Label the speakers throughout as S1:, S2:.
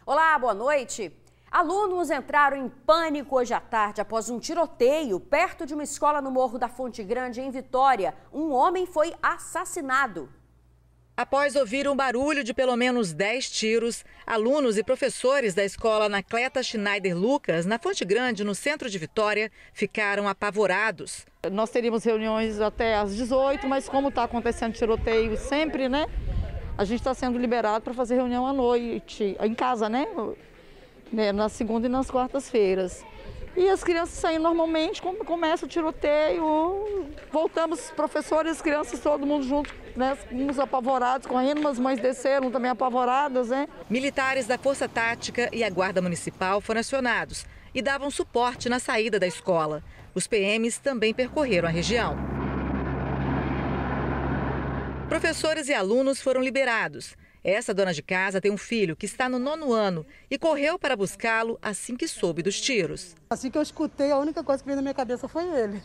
S1: Olá, boa noite. Alunos entraram em pânico hoje à tarde após um tiroteio perto de uma escola no Morro da Fonte Grande, em Vitória. Um homem foi assassinado.
S2: Após ouvir um barulho de pelo menos 10 tiros, alunos e professores da escola Anacleta Schneider Lucas, na Fonte Grande, no centro de Vitória, ficaram apavorados.
S3: Nós teríamos reuniões até às 18, mas como está acontecendo tiroteio sempre, né? A gente está sendo liberado para fazer reunião à noite, em casa, né? Na segunda e nas quartas-feiras. E as crianças saem normalmente, quando começa o tiroteio, voltamos, professores, crianças, todo mundo junto, né? Uns apavorados, correndo, as mães desceram também apavoradas, né?
S2: Militares da Força Tática e a Guarda Municipal foram acionados e davam suporte na saída da escola. Os PMs também percorreram a região. Professores e alunos foram liberados. Essa dona de casa tem um filho que está no 9º ano e correu para buscá-lo assim que soube dos tiros.
S4: Assim que eu escutei, a única coisa que veio na minha cabeça foi ele.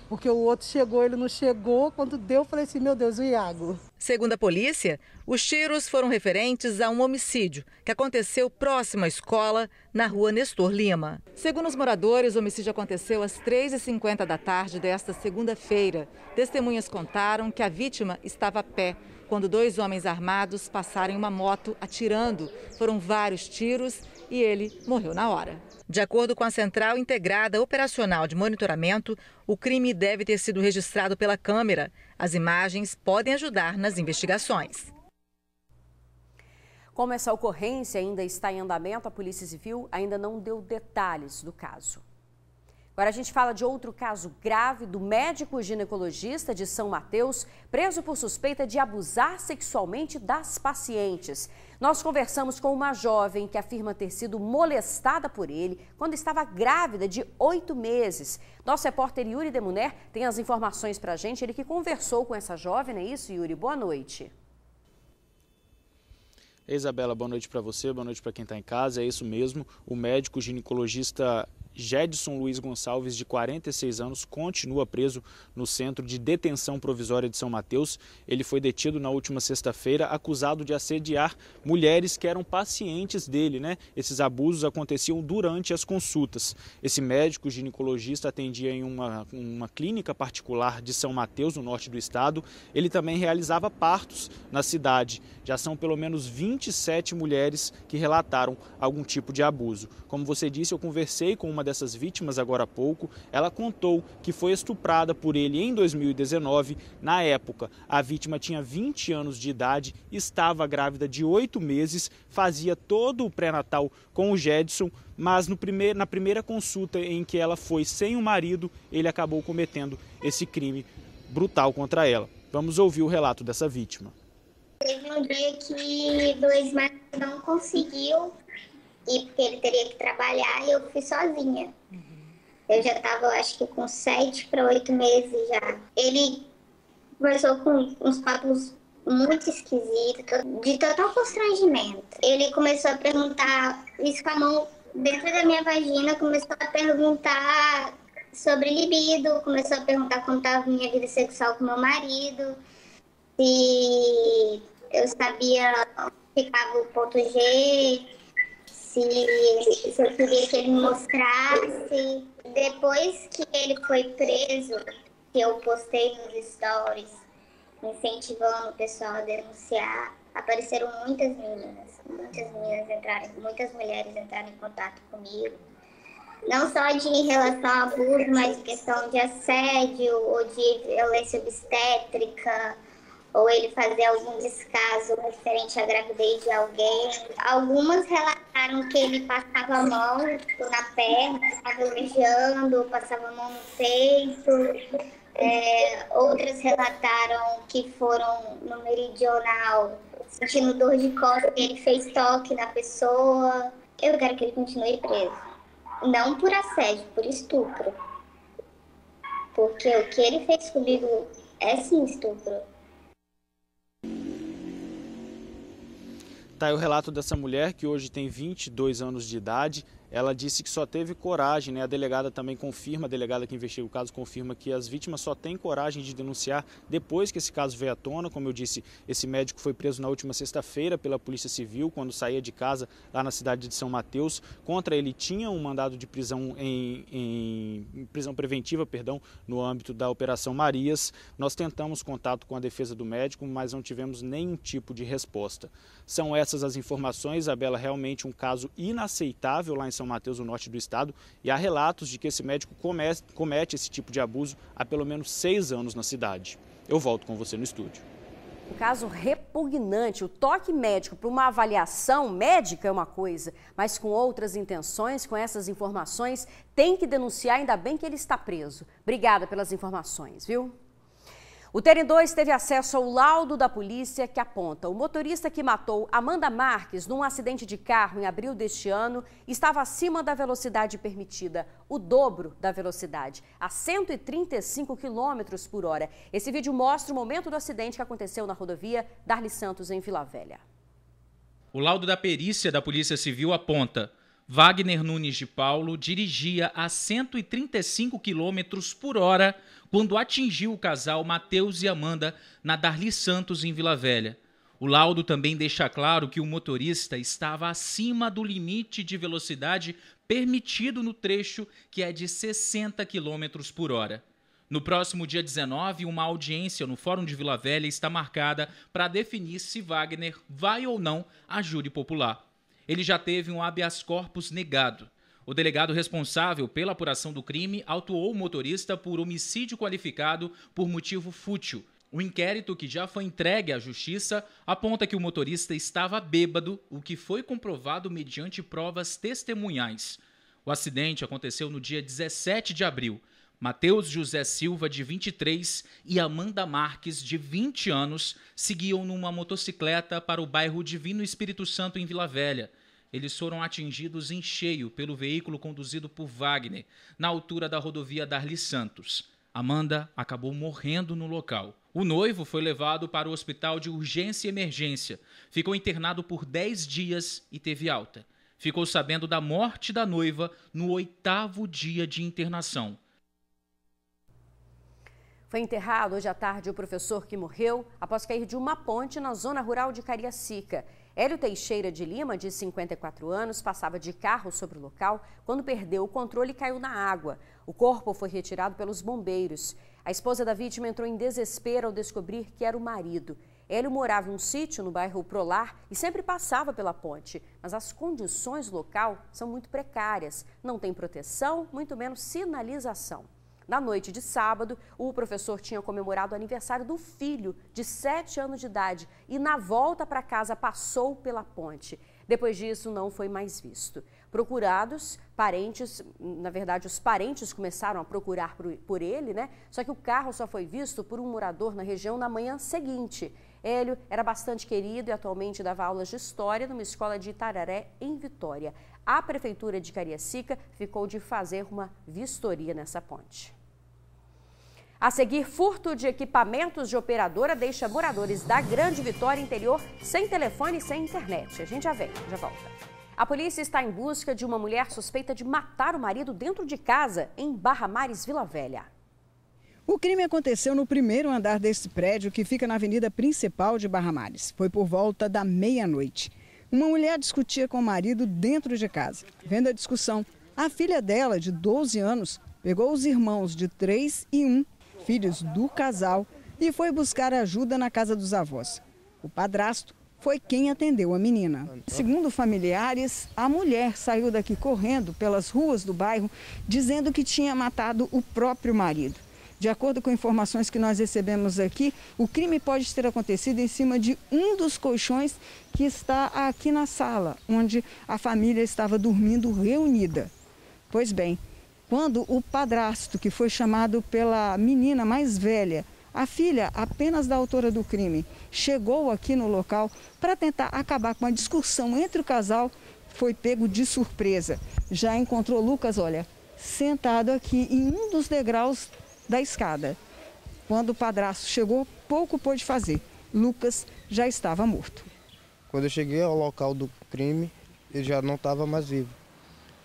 S4: Porque o outro chegou, ele não chegou. Quando deu, eu falei assim, meu Deus, o Iago.
S2: Segundo a polícia, os tiros foram referentes a um homicídio que aconteceu próximo à escola, na rua Nestor Lima. Segundo os moradores, o homicídio aconteceu às 3h50 da tarde desta segunda-feira. Testemunhas contaram que a vítima estava a pé quando 2 homens armados passaram em uma moto atirando. Foram vários tiros e ele morreu na hora. De acordo com a Central Integrada Operacional de Monitoramento, o crime deve ter sido registrado pela câmera. As imagens podem ajudar nas investigações.
S1: Como essa ocorrência ainda está em andamento, a Polícia Civil ainda não deu detalhes do caso. Agora a gente fala de outro caso grave do médico ginecologista de São Mateus, preso por suspeita de abusar sexualmente das pacientes. Nós conversamos com uma jovem que afirma ter sido molestada por ele quando estava grávida de 8 meses. Nosso repórter Yuri Demuner tem as informações pra gente, ele que conversou com essa jovem, não é isso, Yuri? Boa noite.
S5: Isabela, boa noite para você, boa noite para quem está em casa. É isso mesmo, o médico ginecologista Jedson Luiz Gonçalves, de 46 anos, continua preso no Centro de Detenção Provisória de São Mateus. Ele foi detido na última sexta-feira, acusado de assediar mulheres que eram pacientes dele, né? Esses abusos aconteciam durante as consultas. Esse médico ginecologista atendia em uma clínica particular de São Mateus, no norte do estado. Ele também realizava partos na cidade. Já são pelo menos 27 mulheres que relataram algum tipo de abuso. Como você disse, eu conversei com uma dessas vítimas agora há pouco. Ela contou que foi estuprada por ele em 2019. Na época, a vítima tinha 20 anos de idade, estava grávida de 8 meses, fazia todo o pré-natal com o Jedson, mas na primeira consulta em que ela foi sem o marido, ele acabou cometendo esse crime brutal contra ela. Vamos ouvir o relato dessa vítima.
S6: Teve um dia que 2 maridos não conseguiu ir porque ele teria que trabalhar e eu fui sozinha. Eu já estava, acho que com 7 para 8 meses já. Ele conversou com uns papos muito esquisitos, de total constrangimento. Ele começou a perguntar, isso com a mão dentro da minha vagina, começou a perguntar sobre libido, começou a perguntar como estava minha vida sexual com meu marido, se eu sabia onde ficava o ponto G, se eu queria que ele me mostrasse. Depois que ele foi preso, que eu postei nos stories, incentivando o pessoal a denunciar, apareceram muitas mulheres entraram em contato comigo. Não só de relação a abuso, mas de questão de assédio ou de violência obstétrica, ou ele fazer algum descaso referente à gravidez de alguém. Algumas relataram que ele passava a mão na perna, estava elogiando, passava a mão no peito. Outras relataram que foram no meridional, sentindo dor de costas, e ele fez toque na pessoa. Eu quero que ele continue preso. Não por assédio, por estupro. Porque o que ele fez comigo é sim estupro.
S5: Tá aí o relato dessa mulher que hoje tem 22 anos de idade. ela disse que só teve coragem, né? A delegada também confirma, a delegada que investiga o caso confirma que as vítimas só têm coragem de denunciar depois que esse caso veio à tona. Como eu disse, esse médico foi preso na última sexta-feira pela Polícia Civil, quando saía de casa lá na cidade de São Mateus. Contra ele tinha um mandado de prisão em prisão preventiva, no âmbito da Operação Marias. Nós tentamos contato com a defesa do médico, mas não tivemos nenhum tipo de resposta. São essas as informações, Isabela, realmente um caso inaceitável lá em São Mateus, no norte do estado, e há relatos de que esse médico comete esse tipo de abuso há pelo menos 6 anos na cidade. Eu volto com você no estúdio.
S1: Um caso repugnante. O toque médico para uma avaliação médica é uma coisa, mas com outras intenções, com essas informações, tem que denunciar, ainda bem que ele está preso. Obrigada pelas informações, viu? O TN2 teve acesso ao laudo da polícia que aponta: o motorista que matou Amanda Marques num acidente de carro em abril deste ano estava acima da velocidade permitida, o dobro da velocidade, a 135 km por hora. Esse vídeo mostra o momento do acidente que aconteceu na rodovia Darli Santos, em Vila Velha.
S7: O laudo da perícia da Polícia Civil aponta: Wagner Nunes de Paulo dirigia a 135 km por hora quando atingiu o casal Matheus e Amanda na Darli Santos, em Vila Velha. O laudo também deixa claro que o motorista estava acima do limite de velocidade permitido no trecho, que é de 60 km por hora. No próximo dia 19, uma audiência no Fórum de Vila Velha está marcada para definir se Wagner vai ou não à júri popular. Ele já teve um habeas corpus negado. O delegado responsável pela apuração do crime autuou o motorista por homicídio qualificado por motivo fútil. O inquérito, que já foi entregue à Justiça, aponta que o motorista estava bêbado, o que foi comprovado mediante provas testemunhais. O acidente aconteceu no dia 17 de abril. Matheus José Silva, de 23, e Amanda Marques, de 20 anos, seguiam numa motocicleta para o bairro Divino Espírito Santo, em Vila Velha. Eles foram atingidos em cheio pelo veículo conduzido por Wagner, na altura da rodovia Darli Santos. Amanda acabou morrendo no local. O noivo foi levado para o hospital de urgência e emergência. Ficou internado por 10 dias e teve alta. Ficou sabendo da morte da noiva no 8º dia de internação.
S1: Foi enterrado hoje à tarde o professor que morreu após cair de uma ponte na zona rural de Cariacica. Hélio Teixeira de Lima, de 54 anos, passava de carro sobre o local quando perdeu o controle e caiu na água. O corpo foi retirado pelos bombeiros. A esposa da vítima entrou em desespero ao descobrir que era o marido. Hélio morava em um sítio no bairro Prolar e sempre passava pela ponte, mas as condições do local são muito precárias. Não tem proteção, muito menos sinalização. Na noite de sábado, o professor tinha comemorado o aniversário do filho, de 7 anos de idade, e na volta para casa passou pela ponte. Depois disso, não foi mais visto. Procurados, os parentes começaram a procurar por ele, né? Só que o carro só foi visto por um morador na região na manhã seguinte. Hélio era bastante querido e atualmente dava aulas de história numa escola de Itararé, em Vitória. A Prefeitura de Cariacica ficou de fazer uma vistoria nessa ponte. A seguir, furto de equipamentos de operadora deixa moradores da Grande Vitória interior sem telefone e sem internet. A gente já volta. A polícia está em busca de uma mulher suspeita de matar o marido dentro de casa, em Barra Mares, Vila Velha.
S8: O crime aconteceu no primeiro andar desse prédio, que fica na avenida principal de Barra Mares. Foi por volta da meia-noite. Uma mulher discutia com o marido dentro de casa. Vendo a discussão, a filha dela, de 12 anos, pegou os irmãos de 3 e 1, filhos do casal, e foi buscar ajuda na casa dos avós. O padrasto foi quem atendeu a menina. Segundo familiares, a mulher saiu daqui correndo pelas ruas do bairro, dizendo que tinha matado o próprio marido. De acordo com informações que nós recebemos aqui, o crime pode ter acontecido em cima de um dos colchões que está aqui na sala, onde a família estava dormindo reunida. Pois bem, quando o padrasto, que foi chamado pela menina mais velha, a filha apenas da autora do crime, chegou aqui no local para tentar acabar com a discussão entre o casal, foi pego de surpresa. Já encontrou Lucas, olha, sentado aqui em um dos degraus da escada. Quando o padrasto chegou, pouco pôde fazer. Lucas já estava morto.
S9: Quando eu cheguei ao local do crime, ele já não estava mais vivo.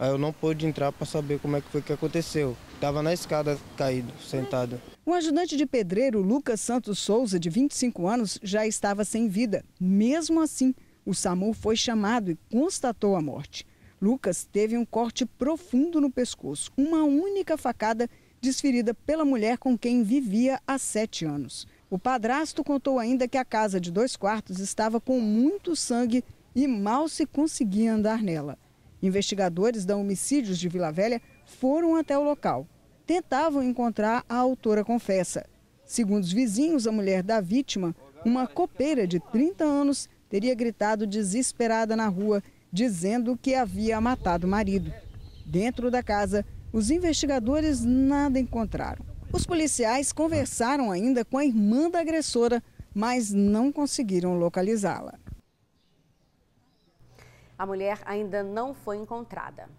S9: Aí eu não pude entrar para saber como é que foi que aconteceu. Estava na escada caído, sentado.
S8: O ajudante de pedreiro Lucas Santos Souza, de 25 anos, já estava sem vida. Mesmo assim, o SAMU foi chamado e constatou a morte. Lucas teve um corte profundo no pescoço, uma única facada desferida pela mulher com quem vivia há 7 anos. O padrasto contou ainda que a casa de 2 quartos estava com muito sangue e mal se conseguia andar nela. Investigadores da Homicídios de Vila Velha foram até o local. Tentavam encontrar a autora confessa. Segundo os vizinhos, a mulher da vítima, uma copeira de 30 anos, teria gritado desesperada na rua, dizendo que havia matado o marido. Dentro da casa, os investigadores nada encontraram. Os policiais conversaram ainda com a irmã da agressora, mas não conseguiram localizá-la.
S1: A mulher ainda não foi encontrada.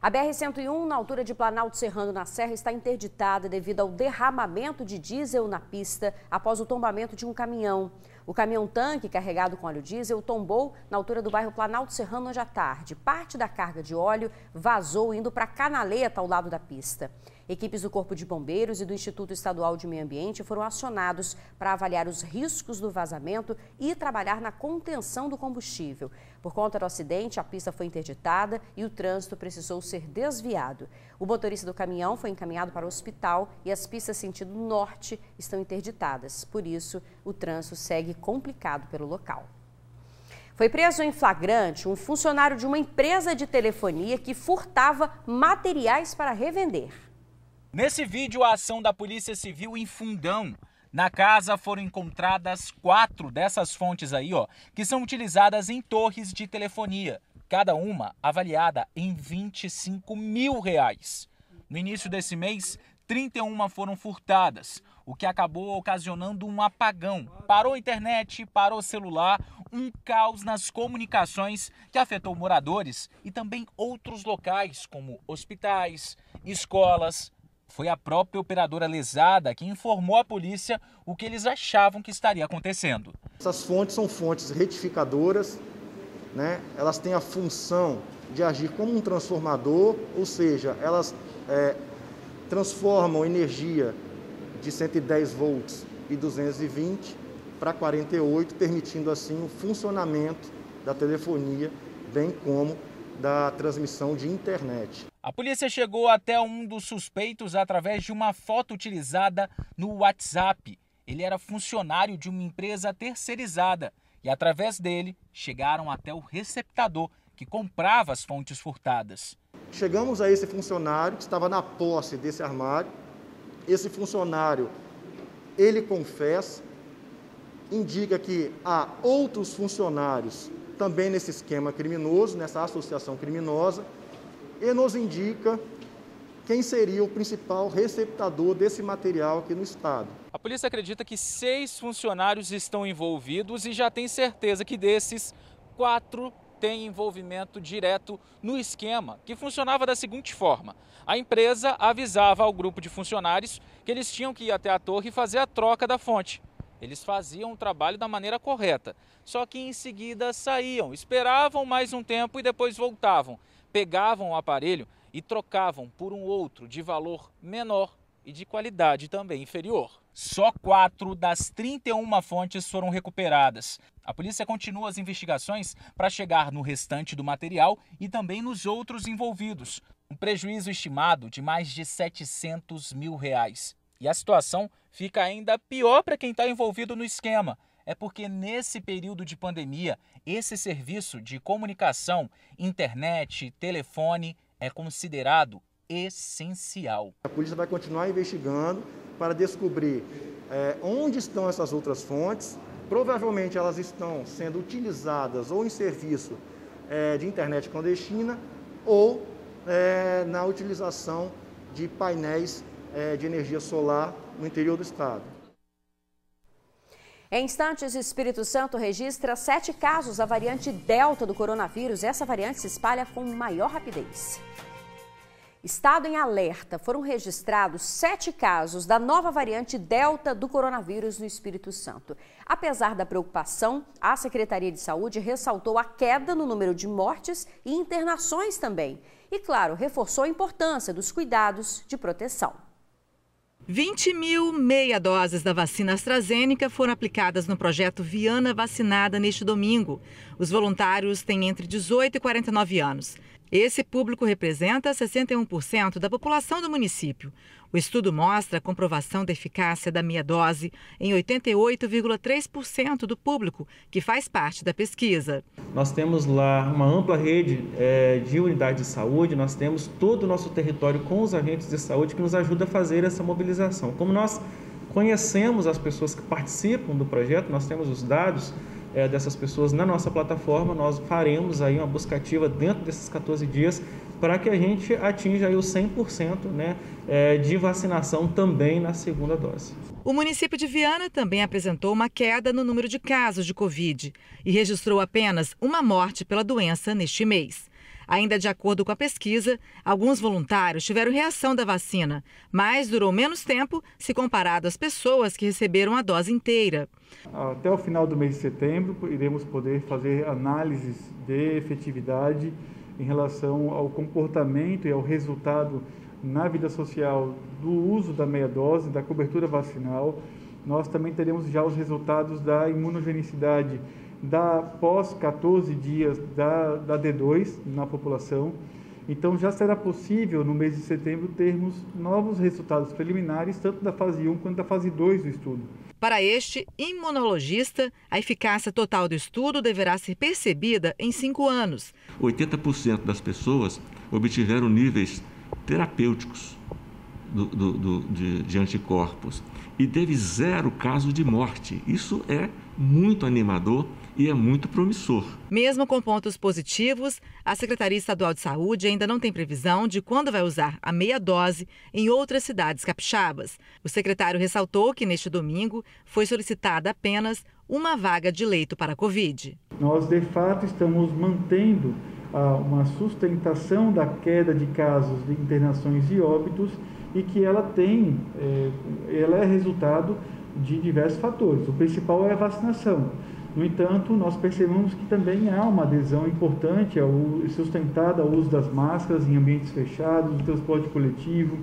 S1: A BR-101, na altura de Planalto Serrano, na Serra, está interditada devido ao derramamento de diesel na pista após o tombamento de um caminhão. O caminhão-tanque carregado com óleo diesel tombou na altura do bairro Planalto Serrano hoje à tarde. Parte da carga de óleo vazou indo para a canaleta ao lado da pista. Equipes do Corpo de Bombeiros e do Instituto Estadual de Meio Ambiente foram acionados para avaliar os riscos do vazamento e trabalhar na contenção do combustível. Por conta do acidente, a pista foi interditada e o trânsito precisou ser desviado. O motorista do caminhão foi encaminhado para o hospital e as pistas sentido norte estão interditadas. Por isso, o trânsito segue complicado pelo local. Foi preso em flagrante um funcionário de uma empresa de telefonia que furtava materiais para revender.
S7: Nesse vídeo, a ação da Polícia Civil em Fundão. Na casa foram encontradas 4 dessas fontes aí, que são utilizadas em torres de telefonia. Cada uma avaliada em R$25 mil. No início desse mês, 31 foram furtadas, o que acabou ocasionando um apagão. Parou a internet, parou o celular, um caos nas comunicações que afetou moradores e também outros locais, como hospitais, escolas. Foi a própria operadora lesada que informou à polícia o que eles achavam que estaria acontecendo.
S10: Essas fontes são fontes retificadoras, né? Elas têm a função de agir como um transformador, ou seja, elas transformam energia de 110 volts e 220 para 48, permitindo assim o funcionamento da telefonia, bem como da transmissão de internet.
S7: A polícia chegou até um dos suspeitos através de uma foto utilizada no WhatsApp. Ele era funcionário de uma empresa terceirizada e, através dele, chegaram até o receptador que comprava as fontes furtadas.
S10: Chegamos a esse funcionário que estava na posse desse armário. Esse funcionário, ele confessa, indica que há outros funcionários também nesse esquema criminoso, nessa associação criminosa, e nos indica quem seria o principal receptador desse material aqui no estado.
S7: A polícia acredita que 6 funcionários estão envolvidos e já tem certeza que desses, 4 têm envolvimento direto no esquema, que funcionava da seguinte forma. A empresa avisava ao grupo de funcionários que eles tinham que ir até a torre e fazer a troca da fonte. Eles faziam o trabalho da maneira correta, só que em seguida saíam, esperavam mais um tempo e depois voltavam. Pegavam o aparelho e trocavam por um outro de valor menor e de qualidade também inferior. Só 4 das 31 fontes foram recuperadas. A polícia continua as investigações para chegar no restante do material e também nos outros envolvidos. Um prejuízo estimado de mais de R$700 mil. E a situação fica ainda pior para quem está envolvido no esquema. É porque nesse período de pandemia, esse serviço de comunicação, internet, telefone, é considerado essencial.
S10: A polícia vai continuar investigando para descobrir onde estão essas outras fontes. Provavelmente elas estão sendo utilizadas ou em serviço de internet clandestina ou na utilização de painéis de energia solar no interior do estado.
S1: Em instantes, Espírito Santo registra 7 casos da variante Delta do coronavírus. Essa variante se espalha com maior rapidez. Estado em alerta. Foram registrados 7 casos da nova variante Delta do coronavírus no Espírito Santo. Apesar da preocupação, a Secretaria de Saúde ressaltou a queda no número de mortes e internações também. E, claro, reforçou a importância dos cuidados de proteção.
S2: 20.000 meia doses da vacina AstraZeneca foram aplicadas no projeto Viana Vacinada neste domingo. Os voluntários têm entre 18 e 49 anos. Esse público representa 61% da população do município. O estudo mostra a comprovação da eficácia da meia dose em 88,3% do público que faz parte da pesquisa.
S11: Nós temos lá uma ampla rede de unidades de saúde, nós temos todo o nosso território com os agentes de saúde que nos ajuda a fazer essa mobilização. Como nós conhecemos as pessoas que participam do projeto, nós temos os dados dessas pessoas na nossa plataforma, nós faremos aí uma busca ativa dentro desses 14 dias para que a gente atinja aí os 100% de vacinação também na segunda dose.
S2: O município de Viana também apresentou uma queda no número de casos de Covid e registrou apenas uma morte pela doença neste mês. Ainda de acordo com a pesquisa, alguns voluntários tiveram reação da vacina, mas durou menos tempo se comparado às pessoas que receberam a dose inteira.
S12: Até o final do mês de setembro, iremos poder fazer análises de efetividade em relação ao comportamento e ao resultado na vida social do uso da meia dose, da cobertura vacinal. Nós também teremos já os resultados da imunogenicidade pós 14 dias da D2 na população. Então já será possível no mês de setembro termos novos resultados preliminares, tanto da fase 1 quanto da fase 2 do estudo.
S2: Para este imunologista, a eficácia total do estudo deverá ser percebida em 5 anos.
S13: 80% das pessoas obtiveram níveis terapêuticos de anticorpos e teve 0 caso de morte. Isso é muito animador e é muito promissor.
S2: Mesmo com pontos positivos, a Secretaria Estadual de Saúde ainda não tem previsão de quando vai usar a meia dose em outras cidades capixabas. O secretário ressaltou que neste domingo foi solicitada apenas uma vaga de leito para a Covid.
S12: Nós, de fato, estamos mantendo uma sustentação da queda de casos de internações e óbitos e que ela é resultado de diversos fatores. O principal é a vacinação. No entanto, nós percebemos que também há uma adesão importante sustentada ao uso das máscaras em ambientes fechados, no transporte coletivo,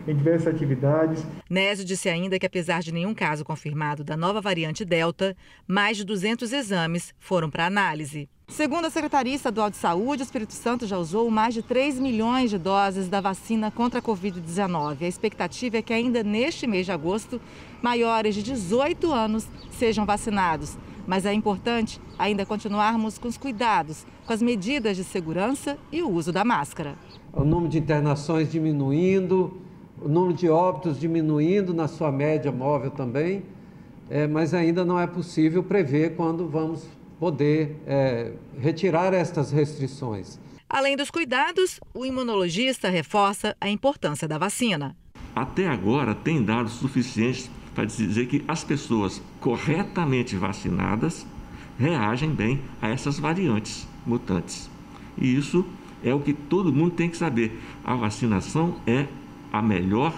S12: em diversas atividades.
S2: Nésio disse ainda que, apesar de nenhum caso confirmado da nova variante Delta, mais de 200 exames foram para análise. Segundo a Secretaria Estadual de Saúde, o Espírito Santo já usou mais de 3 milhões de doses da vacina contra a Covid-19. A expectativa é que ainda neste mês de agosto, maiores de 18 anos sejam vacinados. Mas é importante ainda continuarmos com os cuidados, com as medidas de segurança e o uso da máscara.
S14: O número de internações diminuindo, o número de óbitos diminuindo na sua média móvel também, mas ainda não é possível prever quando vamos poder retirar estas restrições.
S2: Além dos cuidados, o imunologista reforça a importância da vacina.
S13: Até agora tem dados suficientes para dizer que as pessoas corretamente vacinadas reagem bem a essas variantes mutantes. E isso é o que todo mundo tem que saber. A vacinação é a melhor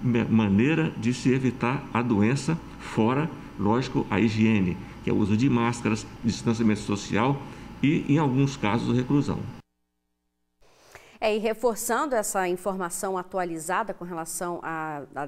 S13: maneira de se evitar a doença, fora, lógico, a higiene, que é o uso de máscaras, distanciamento social e, em alguns casos, reclusão.
S1: E reforçando essa informação atualizada com relação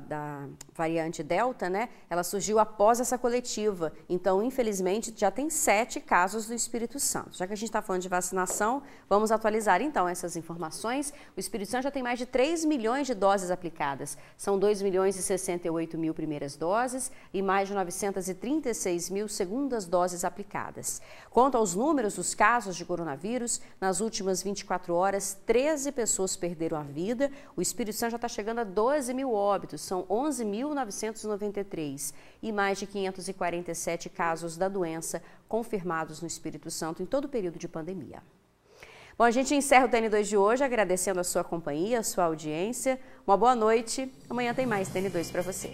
S1: da variante Delta, né? Ela surgiu após essa coletiva. Então, infelizmente, já tem 7 casos do Espírito Santo. Já que a gente está falando de vacinação, vamos atualizar então essas informações. O Espírito Santo já tem mais de 3 milhões de doses aplicadas. São 2 milhões e 68 mil primeiras doses e mais de 936 mil segundas doses aplicadas. Quanto aos números dos casos de coronavírus, nas últimas 24 horas, 13 pessoas perderam a vida. O Espírito Santo já está chegando a 12 mil óbitos, são 11.993 e mais de 547 casos da doença confirmados no Espírito Santo em todo o período de pandemia. Bom, a gente encerra o TN2 de hoje agradecendo a sua companhia, a sua audiência. Uma boa noite. Amanhã tem mais TN2 para você.